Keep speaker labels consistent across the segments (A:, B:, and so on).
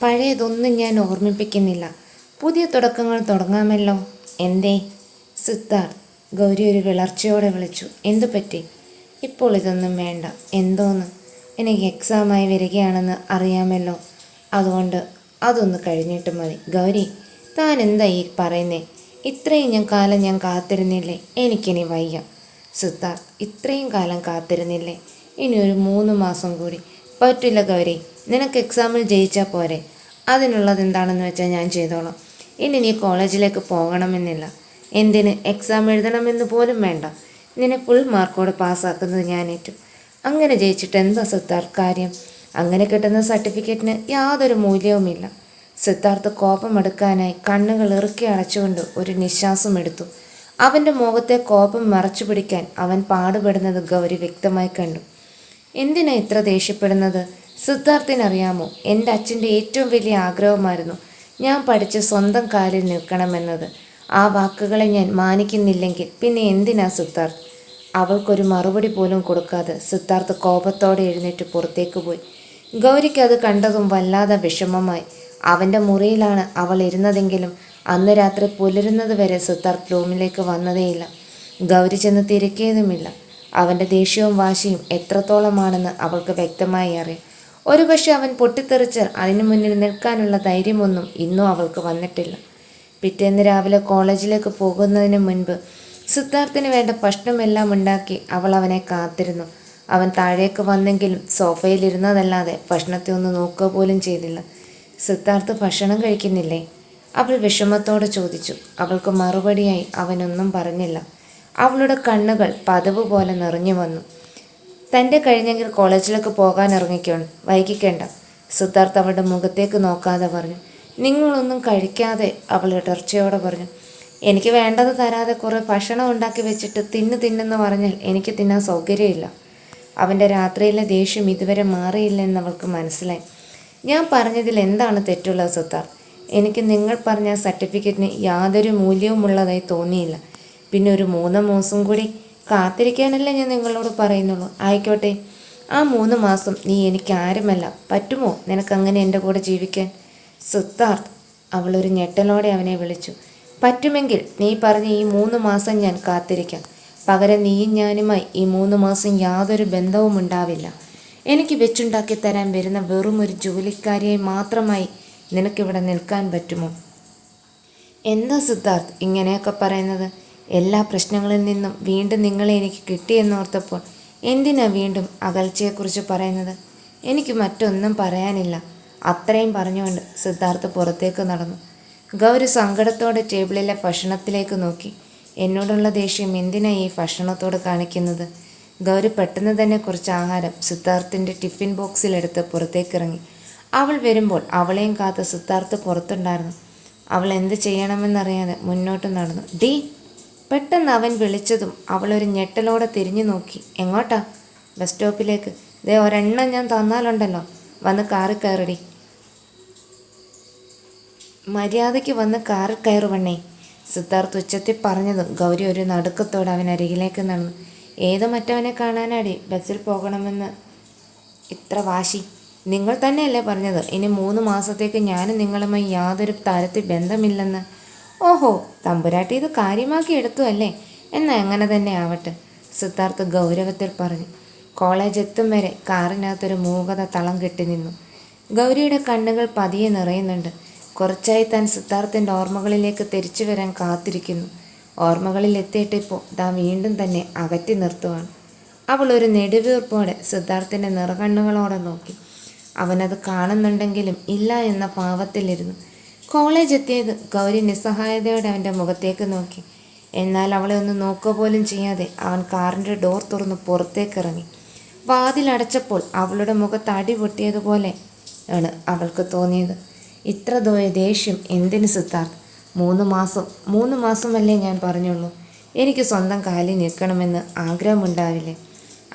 A: പഴയതൊന്നും ഞാൻ ഓർമ്മിപ്പിക്കുന്നില്ല. പുതിയ തുടക്കങ്ങൾ തുടങ്ങാമല്ലോ. എന്തേ? സിദ്ധാർത്ഥ് ഗൗരി ഒരു വിളർച്ചയോടെ വിളിച്ചു. എന്തു പറ്റി? ഇപ്പോൾ ഇതൊന്നും വേണ്ട. എന്തോന്ന്? എനിക്ക് എക്സാമായി വരികയാണെന്ന് അറിയാമല്ലോ. അതുകൊണ്ട് അതൊന്ന് കഴിഞ്ഞിട്ട് മതി. ഗൗരി, താൻ എന്താ ഈ പറയുന്നേ? ഇത്രയും കാലം ഞാൻ കാത്തിരുന്നില്ലേ? എനിക്കിനി വയ്യ. സിദ്ധാർത്ഥ്, ഇത്രയും കാലം കാത്തിരുന്നില്ലേ? ഇനി ഒരു 3 മാസം കൂടി. പറ്റില്ല ഗൗരി, നിനക്ക് എക്സാമിൽ ജയിച്ചാൽ പോരെ. അതിനുള്ളത് എന്താണെന്ന് വെച്ചാൽ ഞാൻ ചെയ്തോളാം. ഇനി നീ കോളേജിലേക്ക് പോകണമെന്നില്ല. എന്തിന് എക്സാം എഴുതണമെന്ന് പോലും വേണ്ട. നിന്നെ ഫുൾ മാർക്കോടെ പാസ്സാക്കുന്നത് ഞാൻ ഏറ്റു. അങ്ങനെ ജയിച്ചിട്ട് എന്താ സിദ്ധാർത്ഥ് കാര്യം? അങ്ങനെ കിട്ടുന്ന സർട്ടിഫിക്കറ്റിന് യാതൊരു മൂല്യവുമില്ല. സിദ്ധാർത്ഥ് കോപമെടുക്കാനായി കണ്ണുകൾ ഇറുക്കി അടച്ചുകൊണ്ട് ഒരു നിശ്വാസം എടുത്തു. അവൻ്റെ മുഖത്തെ കോപം മറച്ചു പിടിക്കാൻ അവൻ പാടുപെടുന്നത് ഗൗരി വ്യക്തമായി കണ്ടു. എന്തിനാ ഇത്ര ദേഷ്യപ്പെടുന്നത്? സിദ്ധാർത്ഥിനറിയാമോ, എൻ്റെ അച്ഛൻ്റെ ഏറ്റവും വലിയ ആഗ്രഹമായിരുന്നു ഞാൻ പഠിച്ച് സ്വന്തം കാലിൽ നിൽക്കണമെന്നത്. ആ വാക്കുകളെ ഞാൻ മാനിക്കുന്നില്ലെങ്കിൽ പിന്നെ എന്തിനാ സിദ്ധാർത്ഥ്? അവൾക്കൊരു മറുപടി പോലും കൊടുക്കാതെ സിദ്ധാർത്ഥ് കോപത്തോടെ എഴുന്നേറ്റ് പുറത്തേക്ക് പോയി. ഗൗരിക്ക് അത് കണ്ടതും വല്ലാതെ വിഷമമായി. അവൻ്റെ മുറിയിലാണ് അവൾ ഇരുന്നതെങ്കിലും അന്ന് രാത്രി പുലരുന്നത് വരെ സിദ്ധാർത്ഥ് റൂമിലേക്ക് വന്നതേയില്ല. ഗൗരി ചെന്ന് തിരക്കിയതുമില്ല. അവൻ്റെ ദേഷ്യവും വാശിയും എത്രത്തോളമാണെന്ന് അവൾക്ക് വ്യക്തമായി അറിയാം. ഒരുപക്ഷെ അവൻ പൊട്ടിത്തെറിച്ചാൽ അതിനു മുന്നിൽ നിൽക്കാനുള്ള ധൈര്യമൊന്നും ഇന്നും അവൾക്ക് വന്നിട്ടില്ല. പിറ്റേന്ന് രാവിലെ കോളേജിലേക്ക് പോകുന്നതിന് മുൻപ് സിദ്ധാർത്ഥിന് വേണ്ട ഭക്ഷണമെല്ലാം ഉണ്ടാക്കി അവൾ അവനെ കാത്തിരുന്നു. അവൻ താഴേക്ക് വന്നെങ്കിലും സോഫയിലിരുന്നതല്ലാതെ ഭക്ഷണത്തെ ഒന്ന് നോക്കുക പോലും ചെയ്തില്ല. സിദ്ധാർത്ഥ് ഭക്ഷണം കഴിക്കുന്നില്ലേ? അവൾ വിഷമത്തോടെ ചോദിച്ചു. അവൾക്ക് മറുപടിയായി അവനൊന്നും പറഞ്ഞില്ല. അവളുടെ കണ്ണുകൾ പതിവ് പോലെ നിറഞ്ഞു വന്നു. തൻ്റെ കഴിഞ്ഞെങ്കിൽ കോളേജിലേക്ക് പോകാൻ ഇറങ്ങിക്കോണം, വൈകിക്കേണ്ട. സിദ്ധാർത്ഥ് അവളുടെ മുഖത്തേക്ക് നോക്കാതെ പറഞ്ഞു. നിങ്ങളൊന്നും കഴിക്കാതെ? അവൾ ഇടർച്ചയോടെ പറഞ്ഞു. എനിക്ക് വേണ്ടത് തരാതെ കുറേ ഭക്ഷണം ഉണ്ടാക്കി വെച്ചിട്ട് തിന്നെന്ന് പറഞ്ഞാൽ എനിക്ക് തിന്നാൻ സൗകര്യമില്ല. അവൻ്റെ രാത്രിയിലെ ദേഷ്യം ഇതുവരെ മാറിയില്ലെന്ന് അവൾക്ക് മനസ്സിലായി. ഞാൻ പറഞ്ഞതിൽ എന്താണ് തെറ്റുള്ളത് സിദ്ധാർത്ഥ്? എനിക്ക് നിങ്ങൾ പറഞ്ഞ സർട്ടിഫിക്കറ്റിന് യാതൊരു മൂല്യവുമുള്ളതായി തോന്നിയില്ല. പിന്നെ ഒരു 3 മാസം കൂടി കാത്തിരിക്കാനല്ലേ ഞാൻ നിങ്ങളോട് പറയുന്നുള്ളൂ. ആയിക്കോട്ടെ, ആ 3 മാസം നീ എനിക്ക് ആരുമല്ല. പറ്റുമോ നിനക്കങ്ങനെ എൻ്റെ കൂടെ ജീവിക്കാൻ? സിദ്ധാർത്ഥ്, അവളൊരു ഞെട്ടലോടെ അവനെ വിളിച്ചു. പറ്റുമെങ്കിൽ നീ പറഞ്ഞ ഈ 3 മാസം ഞാൻ കാത്തിരിക്കാം. പകരം നീയും ഞാനുമായി ഈ 3 മാസം യാതൊരു ബന്ധവും ഉണ്ടാവില്ല. എനിക്ക് വെച്ചുണ്ടാക്കി തരാൻ വരുന്ന വെറും ഒരു ജോലിക്കാരിയായി മാത്രമായി നിനക്കിവിടെ നിൽക്കാൻ പറ്റുമോ? എന്താ സിദ്ധാർത്ഥ് ഇങ്ങനെയൊക്കെ പറയുന്നത്? എല്ലാ പ്രശ്നങ്ങളിൽ നിന്നും വീണ്ടും നിങ്ങളെ എനിക്ക് കിട്ടിയെന്നോർത്തപ്പോൾ എന്തിനാ വീണ്ടും അകൽച്ചയെക്കുറിച്ച് പറയുന്നത്? എനിക്ക് മറ്റൊന്നും പറയാനില്ല. അത്രയും പറഞ്ഞുകൊണ്ട് സിദ്ധാർത്ഥ് പുറത്തേക്ക് നടന്നു. ഗൗരി സങ്കടത്തോടെ ടേബിളിലെ ഭക്ഷണത്തിലേക്ക് നോക്കി. എന്നോടുള്ള ദേഷ്യം എന്തിനാ ഈ ഭക്ഷണത്തോട് കാണിക്കുന്നത്? ഗൗരി പെട്ടെന്ന് തന്നെ കുറച്ച് ആഹാരം സിദ്ധാർത്ഥിൻ്റെ ടിഫിൻ ബോക്സിലെടുത്ത് പുറത്തേക്കിറങ്ങി. അവൾ വരുമ്പോൾ അവളെയും കാത്ത് സിദ്ധാർത്ഥ് പുറത്തുണ്ടായിരുന്നു. അവൾ എന്ത് ചെയ്യണമെന്നറിയാതെ മുന്നോട്ട് നടന്നു. ഡി! പെട്ടെന്ന് അവൻ വിളിച്ചതും അവളൊരു ഞെട്ടലോടെ തിരിഞ്ഞു നോക്കി. എങ്ങോട്ടാ? ബസ് സ്റ്റോപ്പിലേക്ക്. ദേ ഒരെണ്ണം ഞാൻ തന്നാലുണ്ടല്ലോ, വന്ന് കാറിൽ കയറടി. മര്യാദയ്ക്ക് വന്ന് കാറിൽ കയറുവണ്ണേ. സിദ്ധാർത്ഥ് ഉച്ചത്തിൽ പറഞ്ഞതും ഗൗരി ഒരു നടുക്കത്തോടെ അവൻ അരികിലേക്ക് നടന്നു. ഏത് മറ്റവനെ കാണാനാടി ബസ്സിൽ പോകണമെന്ന് ഇത്ര വാശി? നിങ്ങൾ തന്നെയല്ലേ പറഞ്ഞത് ഇനി 3 മാസത്തേക്ക് ഞാനും നിങ്ങളുമായി യാതൊരു തരത്തിൽ ബന്ധമില്ലെന്ന്? ഓഹോ, തമ്പുരാട്ടി ഇത് കാര്യമാക്കി എടുത്തു അല്ലേ? എന്നാൽ അങ്ങനെ തന്നെ ആവട്ടെ, സിദ്ധാർത്ഥ് ഗൗരവത്തിൽ പറഞ്ഞു. കോളേജ് എത്തും വരെ കാറിനകത്തൊരു മൂകത തളം കെട്ടി നിന്നു. ഗൗരിയുടെ കണ്ണുകൾ പതിയെ നിറയുന്നുണ്ട്. കുറച്ചായി താൻ സിദ്ധാർത്ഥിൻ്റെ ഓർമ്മകളിലേക്ക് തിരിച്ചു വരാൻ കാത്തിരിക്കുന്നു. ഓർമ്മകളിൽ എത്തിയിട്ടിപ്പോൾ താൻ വീണ്ടും തന്നെ അകറ്റി നിർത്തുവാണ്. അവൾ ഒരു നെടുവീർപ്പോടെ സിദ്ധാർത്ഥിൻ്റെ നിറകണ്ണുകളോടെ നോക്കി. അവനത് കാണുന്നുണ്ടെങ്കിലും ഇല്ല എന്ന ഭാവത്തിലിരുന്നു. കോളേജ് എത്തിയത് ഗൗരി നിസ്സഹായതയോടെ അവൻ്റെ മുഖത്തേക്ക് നോക്കി. എന്നാൽ അവളെ ഒന്ന് നോക്കുക പോലും ചെയ്യാതെ അവൻ കാറിൻ്റെ ഡോർ തുറന്ന് പുറത്തേക്കിറങ്ങി. വാതിലടച്ചപ്പോൾ അവളുടെ മുഖത്ത് അടി പൊട്ടിയതുപോലെ ആണ് അവൾക്ക് തോന്നിയത്. ഇത്ര ദേഷ്യം എന്തിന് സിദ്ധാർത്ഥ്? 3 മാസമല്ലേ ഞാൻ പറഞ്ഞുള്ളൂ. എനിക്ക് സ്വന്തം കാലിൽ നിൽക്കണമെന്ന് ആഗ്രഹമുണ്ടാവില്ലേ?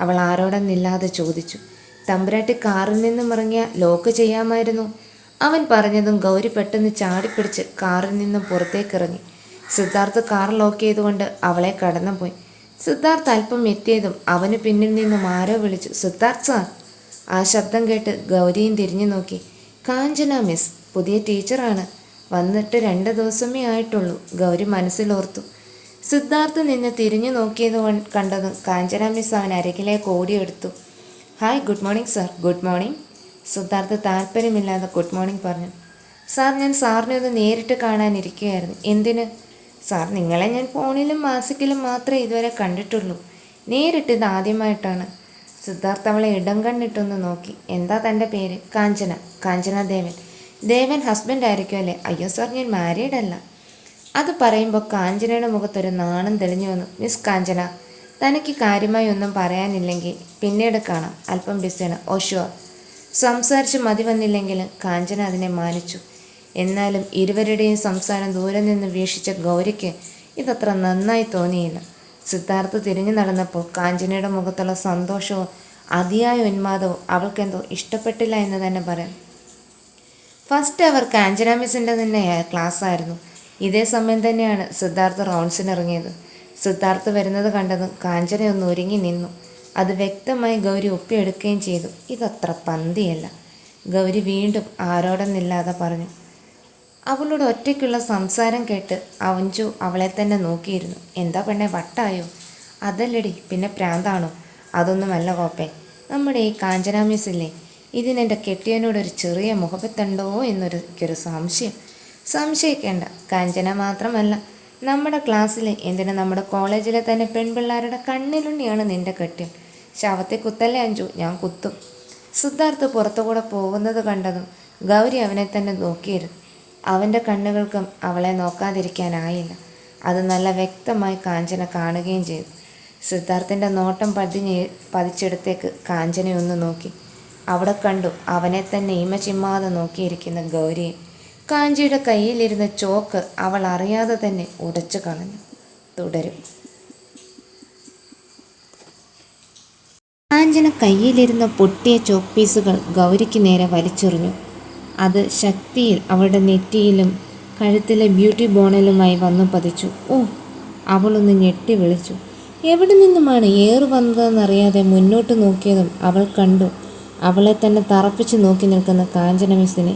A: അവൾ ആരോടെന്നില്ലാതെ ചോദിച്ചു. തമ്പുരാട്ടി കാറിൽ നിന്നും ഇറങ്ങിയ ലോക്ക് ചെയ്യാമായിരുന്നു. അവൻ പറഞ്ഞതും ഗൗരി പെട്ടെന്ന് ചാടിപ്പിടിച്ച് കാറിൽ നിന്നും പുറത്തേക്കിറങ്ങി. സിദ്ധാർത്ഥ് കാർ ലോക്ക് ചെയ്തുകൊണ്ട് അവളെ കടന്നുപോയി. സിദ്ധാർത്ഥ് അല്പം എത്തിയതും അവന് പിന്നിൽ നിന്നും ആരോ വിളിച്ചു. സിദ്ധാർത്ഥ് സാർ! ആ ശബ്ദം കേട്ട് ഗൗരിയും തിരിഞ്ഞു നോക്കി. കാഞ്ചന മിസ് പുതിയ ടീച്ചറാണ്, വന്നിട്ട് 2 ദിവസമേ ആയിട്ടുള്ളൂ. ഗൗരി മനസ്സിലോർത്തു. സിദ്ധാർത്ഥ് നിന്ന് തിരിഞ്ഞു നോക്കിയത് കണ്ടതും കാഞ്ചന മിസ് അവൻ അരികിലേക്ക് ഓടിയെടുത്തു. Hi, good morning sir. Good morning. Siddharth താല്പര്യമില്ലാതെ ഗുഡ് മോർണിംഗ് പറഞ്ഞു. സാർ, ഞാൻ സാറിനെ ഒന്ന് നേരിട്ട് കാണാനിരിക്കുകയായിരുന്നു. എന്തിന്? സാർ, നിങ്ങളെ ഞാൻ ഫോണിലും മാസിക്കിലും മാത്രമേ ഇതുവരെ കണ്ടിട്ടുള്ളൂ. നേരിട്ട് ഇത് ആദ്യമായിട്ടാണ്. സിദ്ധാർത്ഥ് അവളെ ഇടം കണ്ണിട്ടൊന്ന് നോക്കി. എന്താ തൻ്റെ പേര്? കാഞ്ചന. കാഞ്ചന ദേവൻ. ദേവൻ ഹസ്ബൻഡ് ആയിരിക്കുമല്ലേ? അയ്യോ സാർ, ഞാൻ മാരീഡ് അല്ല. അത് പറയുമ്പോൾ കാഞ്ചനയുടെ മുഖത്തൊരു നാണം തെളിഞ്ഞു വന്നു. മിസ് കാഞ്ചന, തനിക്ക് കാര്യമായി ഒന്നും പറയാനില്ലെങ്കിൽ പിന്നീട് കാണാം, അല്പം ബിസിയാണ്. Oh sure. സംസാരിച്ച് മതി വന്നില്ലെങ്കിലും കാഞ്ചന അതിനെ മാനിച്ചു. എന്നാലും ഇരുവരുടെയും സംസാരം ദൂരെ നിന്ന് വീക്ഷിച്ച ഗൗരിക്ക് ഇതത്ര നന്നായി തോന്നിയില്ല. സിദ്ധാർത്ഥ് തിരിഞ്ഞു നടന്നപ്പോൾ കാഞ്ചനയുടെ മുഖത്തുള്ള സന്തോഷവും അതിയായ ഉന്മാദവും അവൾക്കെന്തോ ഇഷ്ടപ്പെട്ടില്ല എന്ന് തന്നെ പറയാം. ഫസ്റ്റ് അവർ കാഞ്ചന മിസ്സിൻ്റെ തന്നെ ക്ലാസ് ആയിരുന്നു. ഇതേ സമയം തന്നെയാണ് സിദ്ധാർത്ഥ് റൗണ്ട്സിനിറങ്ങിയത്. സിദ്ധാർത്ഥ് വരുന്നത് കണ്ടതും കാഞ്ചന ഒന്ന് ഒരുങ്ങി നിന്നു. അത് വ്യക്തമായി ഗൗരി ഒപ്പിയെടുക്കുകയും ചെയ്തു. ഇതത്ര പന്തിയല്ല. ഗൗരി വീണ്ടും ആരോടെന്നില്ലാതെ പറഞ്ഞു. അവളുടെ ഒറ്റയ്ക്കുള്ള സംസാരം കേട്ട് അവഞ്ചു അവളെ തന്നെ നോക്കിയിരുന്നു. എന്താ പെണ്ണെ, വട്ടായോ? അതല്ലടി, പിന്നെ പ്രാന്താണോ? അതൊന്നുമല്ല കോപ്പേ. നമ്മുടെ ഈ കാഞ്ചന മിസ്സില്ലേ, ഇതിനെൻ്റെ കെട്ടിയനോടൊരു ചെറിയ മുഖപ്പത്തുണ്ടോ എന്നൊരു സംശയം. സംശയിക്കേണ്ട. കാഞ്ചന മാത്രമല്ല, നമ്മുടെ ക്ലാസ്സിലെ, എന്തിനാ നമ്മുടെ കോളേജിലെ തന്നെ പെൺപിള്ളേരുടെ കണ്ണിലുണ്ണിയാണ് നിൻ്റെ കെട്ടിയൻ. ശവത്തെ കുത്തല്ലേ അഞ്ചു, ഞാൻ കുത്തും. സിദ്ധാർത്ഥ് പുറത്തുകൂടെ പോകുന്നത് കണ്ടതും ഗൗരി അവനെ തന്നെ നോക്കിയിരുന്നു. അവൻ്റെ കണ്ണുകൾക്കും അവളെ നോക്കാതിരിക്കാനായില്ല. അത് നല്ല വ്യക്തമായി കാഞ്ചന കാണുകയും ചെയ്തു. സിദ്ധാർത്ഥിൻ്റെ നോട്ടം പതിച്ചെടുത്തേക്ക് കാഞ്ചനയൊന്ന് നോക്കി. അവിടെ കണ്ടു അവനെ തന്നെ ഇമ ചിമ്മാതെ നോക്കിയിരിക്കുന്ന ഗൗരിയെ. കാഞ്ചിയുടെ കയ്യിലിരുന്ന ചോക്ക് അവൾ അറിയാതെ തന്നെ ഉടച്ചു കളഞ്ഞു. തുടരും. കാഞ്ചന കയ്യിലിരുന്ന പൊട്ടിയ ചോക്ക് പീസുകൾ ഗൗരിക്ക് നേരെ വലിച്ചെറിഞ്ഞു. അത് ശക്തിയിൽ അവളുടെ നെറ്റിയിലും കഴുത്തിലെ ബ്യൂട്ടി ബോണിലുമായി വന്നു പതിച്ചു. ഓ! അവളൊന്ന് ഞെട്ടി വിളിച്ചു. എവിടെ നിന്നുമാണ് ഏറ് വന്നതെന്നറിയാതെ മുന്നോട്ട് നോക്കിയതും അവൾ കണ്ടു അവളെ തന്നെ തറപ്പിച്ച് നോക്കി നിൽക്കുന്ന കാഞ്ചന മിസ്സിനെ.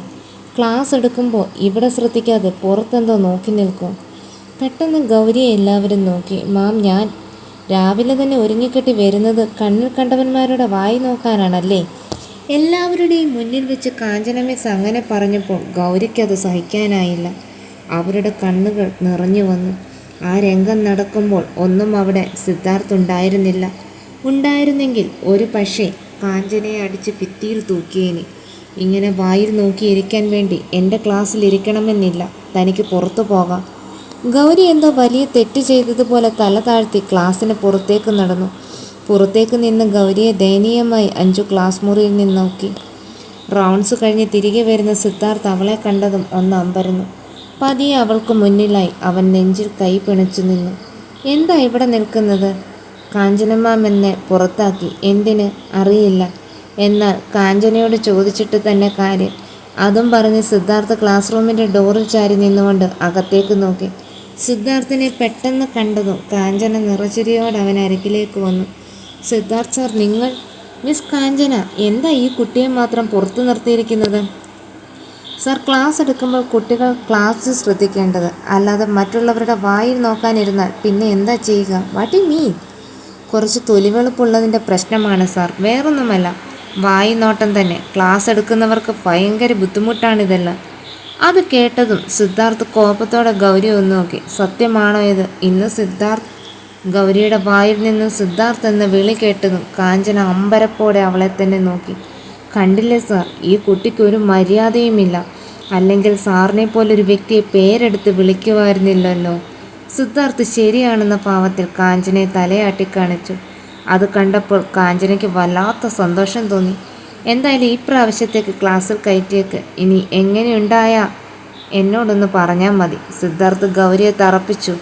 A: ക്ലാസ് എടുക്കുമ്പോൾ ഇവിടെ ശ്രദ്ധിക്കാതെ പുറത്തെന്തോ നോക്കി നിൽക്കും. പെട്ടെന്ന് ഗൗരിയെ എല്ലാവരും നോക്കി. മാം, ഞാൻ രാവിലെ തന്നെ ഒരുങ്ങിക്കെട്ടി വരുന്നത് കണ്ണിൽ കണ്ടവന്മാരുടെ വായി നോക്കാനാണല്ലേ? എല്ലാവരുടെയും മുന്നിൽ വെച്ച് കാഞ്ചന മിസ് അങ്ങനെ പറഞ്ഞപ്പോൾ ഗൗരിക്കത് സഹിക്കാനായില്ല. അവരുടെ കണ്ണുകൾ നിറഞ്ഞു വന്നു. ആ രംഗം നടക്കുമ്പോൾ ഒന്നും അവിടെ സിദ്ധാർത്ഥ് ഉണ്ടായിരുന്നില്ല. ഉണ്ടായിരുന്നെങ്കിൽ ഒരു പക്ഷേ കാഞ്ചനയെ അടിച്ച് ഭിത്തിയിൽ തൂക്കിയേനെ. ഇങ്ങനെ വായിൽ നോക്കിയിരിക്കാൻ വേണ്ടി എൻ്റെ ക്ലാസ്സിലിരിക്കണമെന്നില്ല. തനിക്ക് പുറത്തു പോകാം. ഗൗരി എന്തോ വലിയ തെറ്റ് ചെയ്തതുപോലെ തല താഴ്ത്തി ക്ലാസ്സിന് പുറത്തേക്ക് നടന്നു. പുറത്തേക്ക് നിന്ന് ഗൗരിയെ ദയനീയമായി അഞ്ചു ക്ലാസ് മുറിയിൽ നിന്ന് നോക്കി. റൗണ്ട്സ് കഴിഞ്ഞ് തിരികെ വരുന്ന സിദ്ധാർത്ഥ് അവളെ കണ്ടതും ഒന്ന് അമ്പരന്നു. പതിയെ അവൾക്ക് മുന്നിലായി അവൻ നെഞ്ചിൽ കൈ പിണച്ചു നിന്നു. എന്താ ഇവിടെ നിൽക്കുന്നത്? കാഞ്ചനമാം എന്നെ പുറത്താക്കി. എന്തിന്? അറിയില്ല. എന്നാൽ കാഞ്ചനയോട് ചോദിച്ചിട്ട് തന്നെ കാര്യം. അതും പറഞ്ഞ് സിദ്ധാർത്ഥ് ക്ലാസ് റൂമിൻ്റെ ഡോറിൽ ചാരി നിന്നുകൊണ്ട് അകത്തേക്ക് നോക്കി. സിദ്ധാർത്ഥിനെ പെട്ടെന്ന് കണ്ടതും കാഞ്ചന നിറച്ചിരിയോടെ അവൻ അരികിലേക്ക് വന്നു. സിദ്ധാർത്ഥ് സാർ, നിങ്ങൾ? മിസ് കാഞ്ചന, എന്താ ഈ കുട്ടിയെ മാത്രം പുറത്തു നിർത്തിയിരിക്കുന്നത്? സാർ, ക്ലാസ് എടുക്കുമ്പോൾ കുട്ടികൾ ക്ലാസ് ശ്രദ്ധിക്കേണ്ടത്, അല്ലാതെ മറ്റുള്ളവരുടെ വായിൽ നോക്കാനിരുന്നാൽ പിന്നെ എന്താ ചെയ്യുക? What you mean? കുറച്ച് തൊലിവെളുപ്പുള്ളതിൻ്റെ പ്രശ്നമാണ് സാർ, വേറൊന്നുമല്ല. വായി നോട്ടം തന്നെ. ക്ലാസ് എടുക്കുന്നവർക്ക് ഭയങ്കര ബുദ്ധിമുട്ടാണിതെല്ലാം. അത് കേട്ടതും സിദ്ധാർത്ഥ് കോപത്തോടെ ഗൗരി ഒന്ന് നോക്കി. സത്യമാണോ ഇത്? ഇന്ന് സിദ്ധാർത്ഥ് ഗൗരിയുടെ വായിൽ നിന്നും സിദ്ധാർത്ഥ് എന്ന വിളി കേട്ടതും കാഞ്ചന അമ്പരപ്പോടെ അവളെ തന്നെ നോക്കി. കണ്ടില്ലേ സാർ, ഈ കുട്ടിക്ക് ഒരു മര്യാദയുമില്ല. അല്ലെങ്കിൽ സാറിനെ പോലൊരു വ്യക്തിയെ പേരെടുത്ത് വിളിക്കുമായിരുന്നില്ലല്ലോ. സിദ്ധാർത്ഥ് ശരിയാണെന്ന ഭാവത്തിൽ കാഞ്ചനയെ തലയാട്ടി കാണിച്ചു. അത് കണ്ടപ്പോൾ കാഞ്ചനയ്ക്ക് വല്ലാത്ത സന്തോഷം തോന്നി. എന്തായാലും ഈ പ്രാവശ്യത്തേക്ക് ക്ലാസ്സിൽ കയറ്റിയേക്ക്. ഇനി എങ്ങനെയുണ്ടായാ എന്നോടൊന്ന് പറഞ്ഞാൽ മതി. സിദ്ധാർത്ഥ് ഗൗരിയെ തറപ്പിച്ചു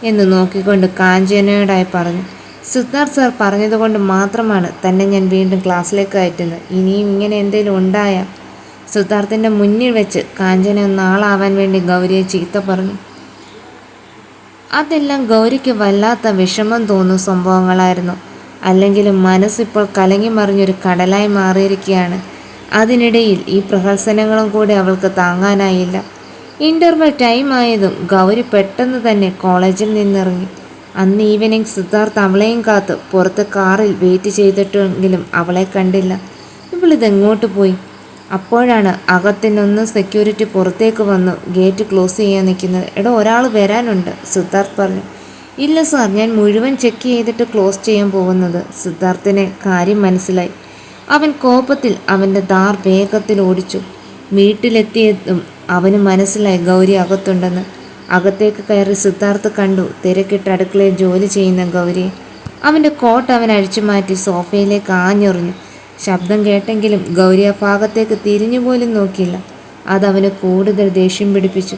A: എന്ന് നോക്കിക്കൊണ്ട് കാഞ്ചനയോടായി പറഞ്ഞു. സിദ്ധാർത്ഥ് സാർ പറഞ്ഞതുകൊണ്ട് മാത്രമാണ് തന്നെ ഞാൻ വീണ്ടും ക്ലാസ്സിലേക്ക് കയറ്റുന്നത്. ഇനിയും ഇങ്ങനെ എന്തെങ്കിലും ഉണ്ടായാൽ സിദ്ധാർത്ഥിൻ്റെ മുന്നിൽ വെച്ച് കാഞ്ചന ഒന്നാളാവാൻ വേണ്ടി ഗൗരിയെ ചീത്ത പറഞ്ഞു. അതെല്ലാം ഗൗരിക്ക് വല്ലാത്ത വിഷമം തോന്നുന്ന സംഭവങ്ങളായിരുന്നു. അല്ലെങ്കിലും മനസ്സിപ്പോൾ കലങ്ങി മറിഞ്ഞൊരു കടലായി മാറിയിരിക്കുകയാണ്. അതിനിടയിൽ ഈ പ്രഹസനങ്ങളും കൂടി അവൾക്ക് താങ്ങാനായില്ല. ഇൻ്റർവെൽ ടൈം ആയതും ഗൗരി പെട്ടെന്ന് തന്നെ കോളേജിൽ നിന്നിറങ്ങി. അന്ന് ഈവനിങ് സിദ്ധാർത്ഥ് അവളെയും കാത്ത് പുറത്ത് കാറിൽ വെയിറ്റ് ചെയ്തിട്ടെങ്കിലും അവളെ കണ്ടില്ല. ഇവളിതെങ്ങോട്ട് പോയി? അപ്പോഴാണ് അകത്തിനൊന്ന് സെക്യൂരിറ്റി പുറത്തേക്ക് വന്നു ഗേറ്റ് ക്ലോസ് ചെയ്യാൻ നിൽക്കുന്നത്. എടോ, ഒരാൾ വരാനുണ്ട്, സിദ്ധാർത്ഥ് പറഞ്ഞു. ഇല്ല സാർ, ഞാൻ മുഴുവൻ ചെക്ക് ചെയ്തിട്ട് ക്ലോസ് ചെയ്യാൻ പോകുന്നത്. സിദ്ധാർത്ഥിനെ കാര്യം മനസ്സിലായി. അവൻ കോപത്തിൽ അവൻ്റെ ധാർ വേഗത്തിൽ ഓടിച്ചു. വീട്ടിലെത്തിയതും അവന് മനസ്സിലായി ഗൗരി അകത്തുണ്ടെന്ന്. അകത്തേക്ക് കയറി സിദ്ധാർത്ഥ് കണ്ടു തിരക്കിട്ട് അടുക്കളയിൽ ജോലി ചെയ്യുന്ന ഗൗരിയെ. അവൻ്റെ കോട്ട് അവൻ അഴിച്ചു മാറ്റി സോഫയിലേക്ക് ആഞ്ഞെറിഞ്ഞു. ശബ്ദം കേട്ടെങ്കിലും ഗൗരി ആ ഭാഗത്തേക്ക് തിരിഞ്ഞുപോലും നോക്കിയില്ല. അതവന് കൂടുതൽ ദേഷ്യം പിടിപ്പിച്ചു.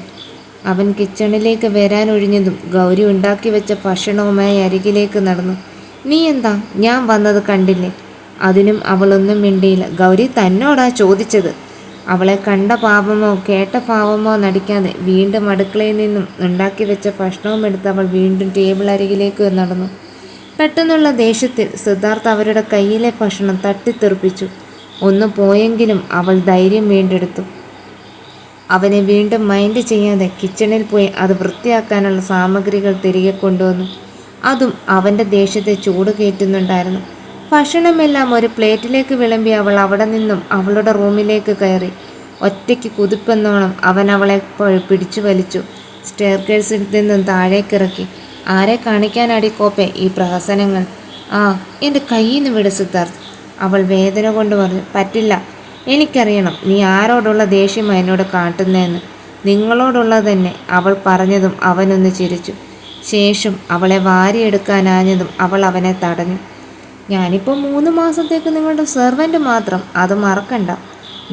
A: അവൻ കിച്ചണിലേക്ക് വരാനൊഴിഞ്ഞതും ഗൗരി ഉണ്ടാക്കി വെച്ച ഭക്ഷണവുമായി അരികിലേക്ക് നടന്നു. നീ എന്താ, ഞാൻ വന്നത് കണ്ടില്ലേ? അതിനും അവളൊന്നും മിണ്ടിയില്ല. ഗൗരി തന്നോടാ ചോദിച്ചത്. അവളെ കണ്ട പാപമോ കേട്ട പാവമോ നടിക്കാതെ വീണ്ടും അടുക്കളയിൽ നിന്നും ഉണ്ടാക്കി വെച്ച ഭക്ഷണവും എടുത്ത് അവൾ വീണ്ടും ടേബിൾ അരികിലേക്ക് നടന്നു. പെട്ടെന്നുള്ള ദേഷ്യത്തിൽ സിദ്ധാർത്ഥ് അവരുടെ കയ്യിലെ ഭക്ഷണം തട്ടിത്തെറിപ്പിച്ചു. ഒന്ന് പോയെങ്കിലും അവൾ ധൈര്യം വീണ്ടെടുത്തു. അവനെ വീണ്ടും മൈൻഡ് ചെയ്യാതെ കിച്ചണിൽ പോയി അത് വൃത്തിയാക്കാനുള്ള സാമഗ്രികൾ തിരികെ കൊണ്ടുവന്നു. അതും അവൻ്റെ ദേഷ്യത്തെ ചൂട് കയറ്റുന്നുണ്ടായിരുന്നു. ഭക്ഷണമെല്ലാം ഒരു പ്ലേറ്റിലേക്ക് വിളമ്പി അവൾ അവിടെ നിന്നും അവളുടെ റൂമിലേക്ക് കയറി. ഒറ്റയ്ക്ക് കുതിപ്പെന്നോണം അവൻ അവളെ പിടിച്ചു വലിച്ചു സ്റ്റെയർകേഴ്സിൽ നിന്നും താഴേക്കിറക്കി. ആരെ കാണിക്കാനാടി കോപ്പെ ഈ പ്രഹസനങ്ങൾ? ആ, എൻ്റെ കയ്യിൽ നിന്ന് വിട് സിദ്ധാർത്ഥ്, അവൾ വേദന കൊണ്ട് പറഞ്ഞു. പറ്റില്ല, എനിക്കറിയണം നീ ആരോടുള്ള ദേഷ്യം എന്നോട് കാട്ടുന്നതെന്ന്. നിങ്ങളോടുള്ളത് തന്നെ, അവൾ പറഞ്ഞതും അവനൊന്ന് ചിരിച്ചു. ശേഷം അവളെ വാരിയെടുക്കാനാഞ്ഞതും അവൾ അവനെ തടഞ്ഞു. ഞാനിപ്പോൾ 3 മാസത്തേക്ക് നിങ്ങളുടെ സെർവൻ്റ് മാത്രം, അത് മറക്കണ്ട.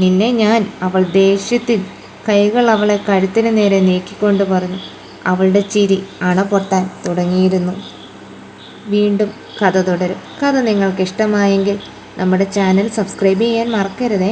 A: നിന്നെ ഞാൻ, അവൾ ദേഷ്യത്തിൽ കൈകൾ അവളെ കഴുത്തിന് നേരെ നീക്കിക്കൊണ്ട് പറഞ്ഞു. അവളുടെ ചിരി അണ പൊട്ടാൻ തുടങ്ങിയിരുന്നു. വീണ്ടും കഥ തുടരും. കഥ നിങ്ങൾക്ക് ഇഷ്ടമായെങ്കിൽ നമ്മുടെ ചാനൽ സബ്സ്ക്രൈബ് ചെയ്യാൻ മറക്കരുതേ.